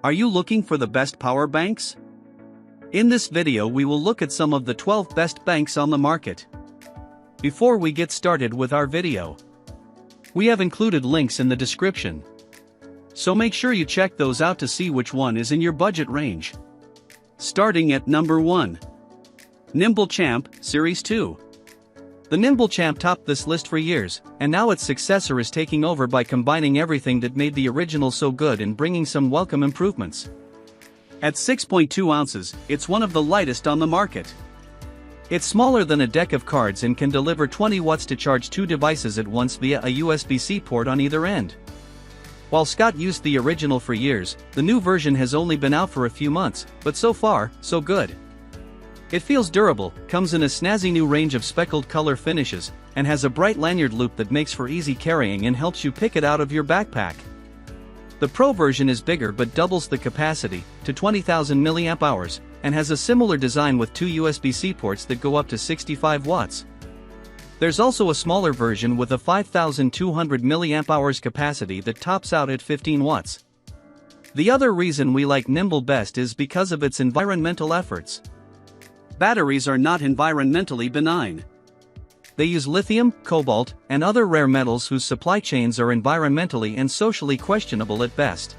Are you looking for the best power banks? In this video we will look at some of the 12 best banks on the market. Before we get started with our video, we have included links in the description. So make sure you check those out to see which one is in your budget range. Starting at number 1. Nimble Champ, Series 2. The Nimble Champ topped this list for years, and now its successor is taking over by combining everything that made the original so good and bringing some welcome improvements. At 6.2 ounces, it's one of the lightest on the market. It's smaller than a deck of cards and can deliver 20 watts to charge 2 devices at once via a USB-C port on either end. While Scott used the original for years, the new version has only been out for a few months, but so far, so good. It feels durable, comes in a snazzy new range of speckled color finishes, and has a bright lanyard loop that makes for easy carrying and helps you pick it out of your backpack. The Pro version is bigger but doubles the capacity, to 20,000 mAh, and has a similar design with 2 USB-C ports that go up to 65 watts. There's also a smaller version with a 5,200 mAh capacity that tops out at 15 watts. The other reason we like Nimble best is because of its environmental efforts. Batteries are not environmentally benign. They use lithium, cobalt, and other rare metals whose supply chains are environmentally and socially questionable at best.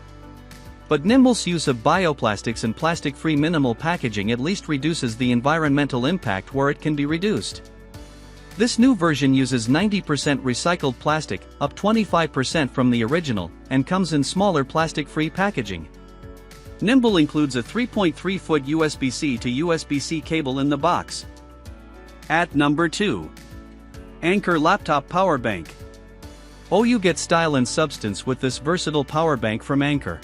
But Nimble's use of bioplastics and plastic-free minimal packaging at least reduces the environmental impact where it can be reduced. This new version uses 90% recycled plastic, up 25% from the original, and comes in smaller plastic-free packaging. Nimble includes a 3.3-foot USB-C to USB-C cable in the box. At number 2. Anker Laptop Power Bank. Oh, you get style and substance with this versatile power bank from Anker.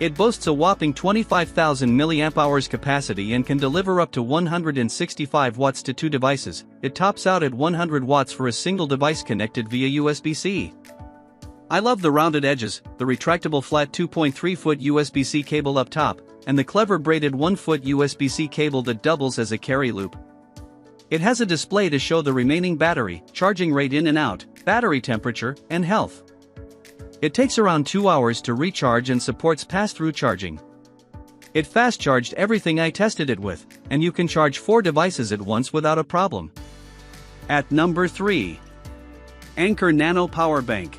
It boasts a whopping 25,000 mAh capacity and can deliver up to 165 watts to 2 devices. It tops out at 100 watts for a single device connected via USB-C. I love the rounded edges, the retractable flat 2.3-foot USB-C cable up top, and the clever braided 1-foot USB-C cable that doubles as a carry loop. It has a display to show the remaining battery, charging rate in and out, battery temperature, and health. It takes around 2 hours to recharge and supports pass-through charging. It fast-charged everything I tested it with, and you can charge 4 devices at once without a problem. At number 3. Anker Nano Power Bank.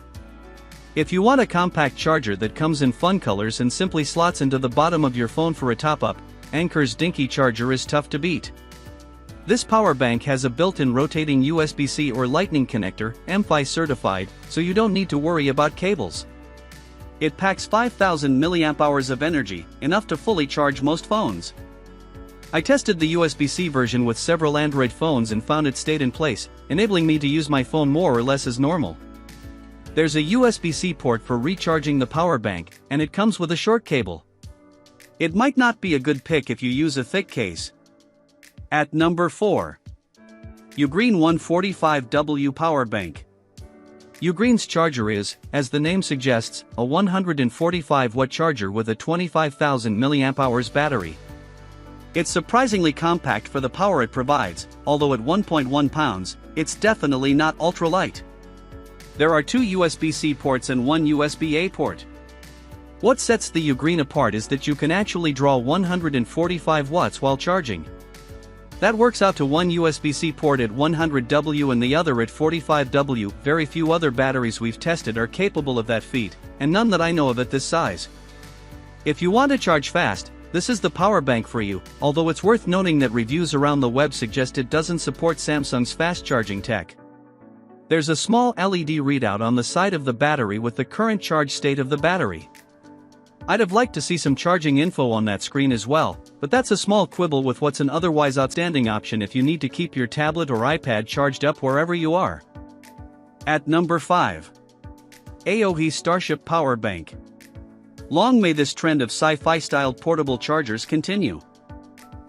If you want a compact charger that comes in fun colors and simply slots into the bottom of your phone for a top-up, Anker's dinky charger is tough to beat. This power bank has a built-in rotating USB-C or Lightning connector, MFi certified, so you don't need to worry about cables. It packs 5,000 mAh of energy, enough to fully charge most phones. I tested the USB-C version with several Android phones and found it stayed in place, enabling me to use my phone more or less as normal. There's a USB-C port for recharging the power bank, and it comes with a short cable. It might not be a good pick if you use a thick case. At number 4. Ugreen 145W Power Bank. Ugreen's charger is, as the name suggests, a 145-watt charger with a 25,000 mAh battery. It's surprisingly compact for the power it provides, although at 1.1 pounds, it's definitely not ultralight. There are 2 USB-C ports and 1 USB-A port. What sets the Ugreen apart is that you can actually draw 145 watts while charging. That works out to 1 USB-C port at 100W and the other at 45W. Very few other batteries we've tested are capable of that feat, and none that I know of at this size. If you want to charge fast, this is the power bank for you, although it's worth noting that reviews around the web suggest it doesn't support Samsung's fast charging tech. There's a small LED readout on the side of the battery with the current charge state of the battery. I'd have liked to see some charging info on that screen as well, but that's a small quibble with what's an otherwise outstanding option if you need to keep your tablet or iPad charged up wherever you are. At number 5. Aohi Starship Power Bank. Long may this trend of sci-fi styled portable chargers continue.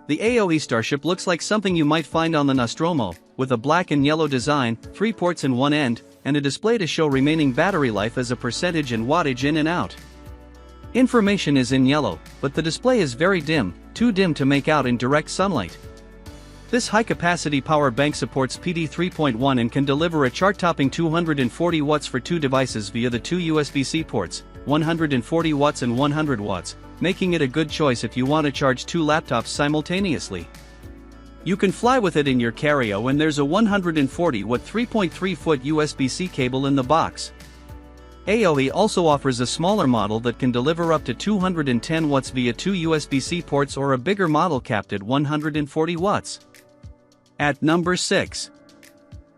The Aohi Starship looks like something you might find on the Nostromo, with a black and yellow design, 3 ports in one end, and a display to show remaining battery life as a percentage and wattage in and out. Information is in yellow, but the display is very dim, too dim to make out in direct sunlight. This high-capacity power bank supports PD 3.1 and can deliver a chart-topping 240 watts for 2 devices via the 2 USB-C ports, 140 watts and 100 watts, making it a good choice if you want to charge 2 laptops simultaneously. You can fly with it in your carry-on, and there's a 140-watt 3.3-foot USB-C cable in the box. Aohi also offers a smaller model that can deliver up to 210 watts via 2 USB-C ports, or a bigger model capped at 140 watts. At number 6.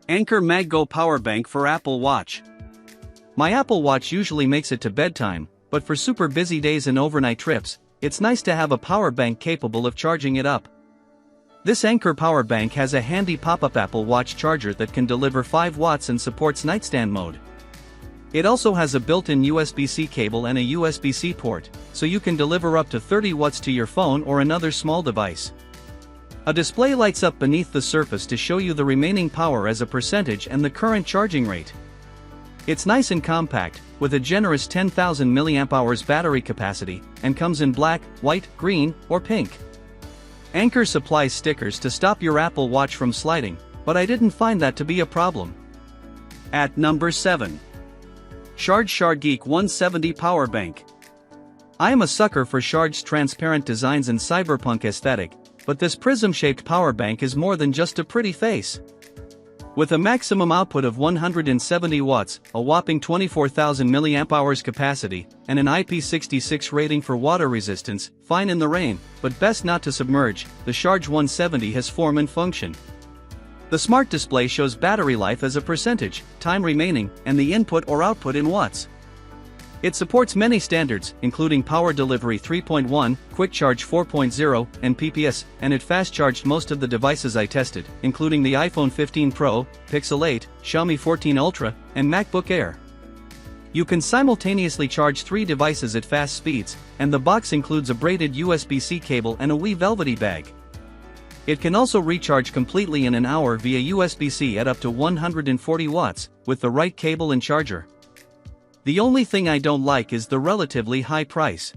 Anker MagGo Power Bank for Apple Watch. My Apple Watch usually makes it to bedtime, but for super busy days and overnight trips, it's nice to have a power bank capable of charging it up. This Anker power bank has a handy pop-up Apple Watch charger that can deliver 5 watts and supports nightstand mode. It also has a built-in USB-C cable and a USB-C port, so you can deliver up to 30 watts to your phone or another small device. A display lights up beneath the surface to show you the remaining power as a percentage and the current charging rate. It's nice and compact, with a generous 10,000 mAh battery capacity, and comes in black, white, green, or pink. Anker supplies stickers to stop your Apple Watch from sliding, but I didn't find that to be a problem. At number 7. Shargeek 170 Power Bank. I am a sucker for Sharge's transparent designs and cyberpunk aesthetic, but this prism-shaped power bank is more than just a pretty face. With a maximum output of 170 watts, a whopping 24,000 mAh capacity, and an IP66 rating for water resistance, fine in the rain, but best not to submerge, the Sharge 170 has form and function. The smart display shows battery life as a percentage, time remaining, and the input or output in watts. It supports many standards, including Power Delivery 3.1, Quick Charge 4.0, and PPS, and it fast-charged most of the devices I tested, including the iPhone 15 Pro, Pixel 8, Xiaomi 14 Ultra, and MacBook Air. You can simultaneously charge 3 devices at fast speeds, and the box includes a braided USB-C cable and a wee velvety bag. It can also recharge completely in an hour via USB-C at up to 140 watts, with the right cable and charger. The only thing I don't like is the relatively high price.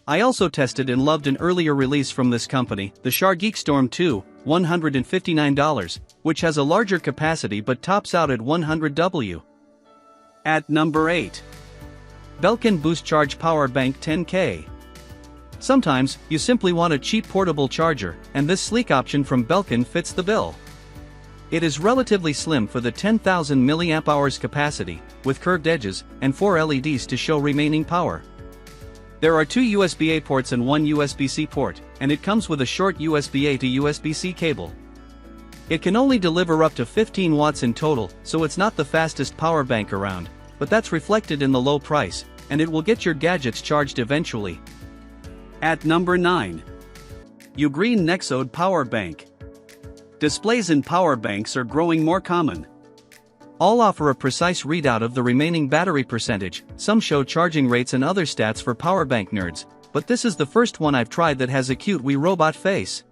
I also tested and loved an earlier release from this company, the Shargeek Storm 2, $159, which has a larger capacity but tops out at 100W. At number 8. Belkin BoostCharge Power Bank 10K. Sometimes, you simply want a cheap portable charger, and this sleek option from Belkin fits the bill. It is relatively slim for the 10,000 mAh capacity, with curved edges, and 4 LEDs to show remaining power. There are 2 USB-A ports and 1 USB-C port, and it comes with a short USB-A to USB-C cable. It can only deliver up to 15 watts in total, so it's not the fastest power bank around, but that's reflected in the low price, and it will get your gadgets charged eventually. At number 9. Ugreen Nexode Power Bank. Displays in power banks are growing more common. All offer a precise readout of the remaining battery percentage, some show charging rates and other stats for power bank nerds, but this is the first one I've tried that has a cute wee robot face.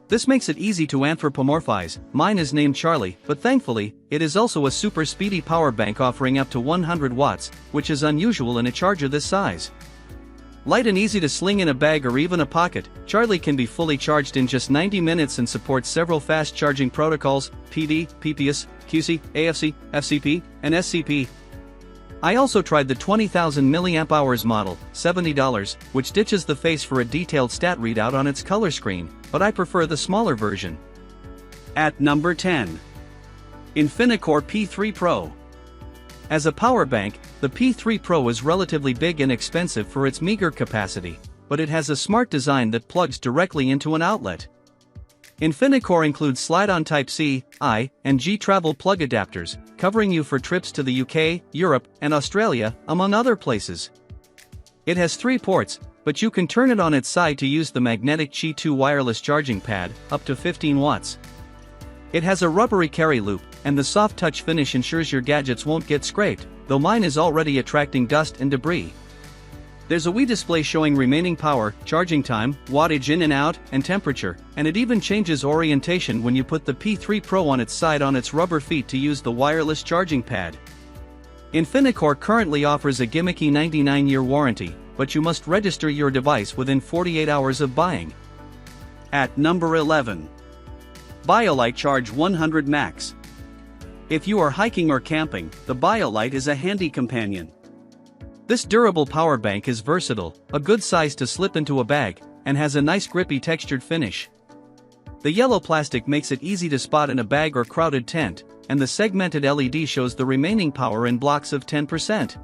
This makes it easy to anthropomorphize. Mine is named Charlie, but thankfully, it is also a super speedy power bank offering up to 100 watts, which is unusual in a charger this size. Light and easy to sling in a bag or even a pocket, Charlie can be fully charged in just 90 minutes and supports several fast charging protocols, PD, PPS, QC, AFC, FCP, and SCP. I also tried the 20,000 mAh model, $70, which ditches the face for a detailed stat readout on its color screen, but I prefer the smaller version. At number 10. Infinacore P3 Pro. As a power bank, the P3 Pro is relatively big and expensive for its meager capacity, but it has a smart design that plugs directly into an outlet. Infinacore includes slide-on Type-C, I, and G travel plug adapters, covering you for trips to the UK, Europe, and Australia, among other places. It has 3 ports, but you can turn it on its side to use the magnetic Qi 2 wireless charging pad, up to 15 watts. It has a rubbery carry loop, and the soft touch finish ensures your gadgets won't get scraped, though mine is already attracting dust and debris. There's a wee display showing remaining power, charging time, wattage in and out, and temperature, and it even changes orientation when you put the P3 Pro on its side on its rubber feet to use the wireless charging pad. Infinacore currently offers a gimmicky 99-year warranty, but you must register your device within 48 hours of buying. At number 11. BioLite Charge 100 Max. If you are hiking or camping, the BioLite is a handy companion. This durable power bank is versatile, a good size to slip into a bag, and has a nice grippy textured finish. The yellow plastic makes it easy to spot in a bag or crowded tent, and the segmented LED shows the remaining power in blocks of 10%.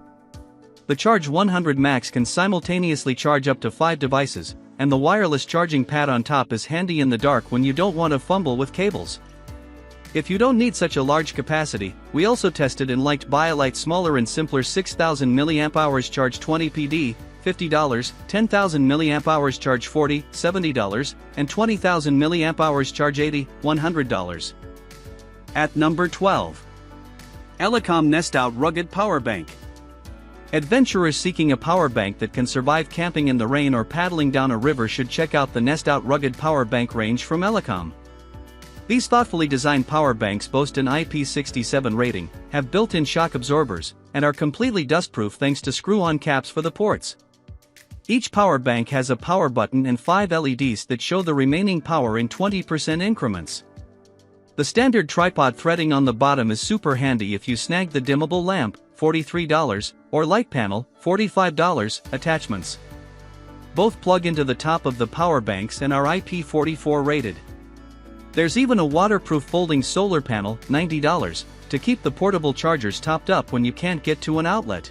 The Charge 100 Max can simultaneously charge up to 5 devices, and the wireless charging pad on top is handy in the dark when you don't want to fumble with cables. If you don't need such a large capacity, we also tested and liked BioLite's smaller and simpler 6000 mAh charge 20 PD, $50, 10,000 mAh charge $40, $70, and 20,000 mAh charge $80, $100. At number 12. Elecom Nestout Rugged Power Bank. Adventurers seeking a power bank that can survive camping in the rain or paddling down a river should check out the Nestout Rugged Power Bank range from Elecom. These thoughtfully designed power banks boast an IP67 rating, have built-in shock absorbers, and are completely dustproof thanks to screw-on caps for the ports. Each power bank has a power button and 5 LEDs that show the remaining power in 20% increments. The standard tripod threading on the bottom is super handy if you snag the dimmable lamp, $43, or light panel, $45, attachments. Both plug into the top of the power banks and are IP44 rated. There's even a waterproof folding solar panel, $90, to keep the portable chargers topped up when you can't get to an outlet.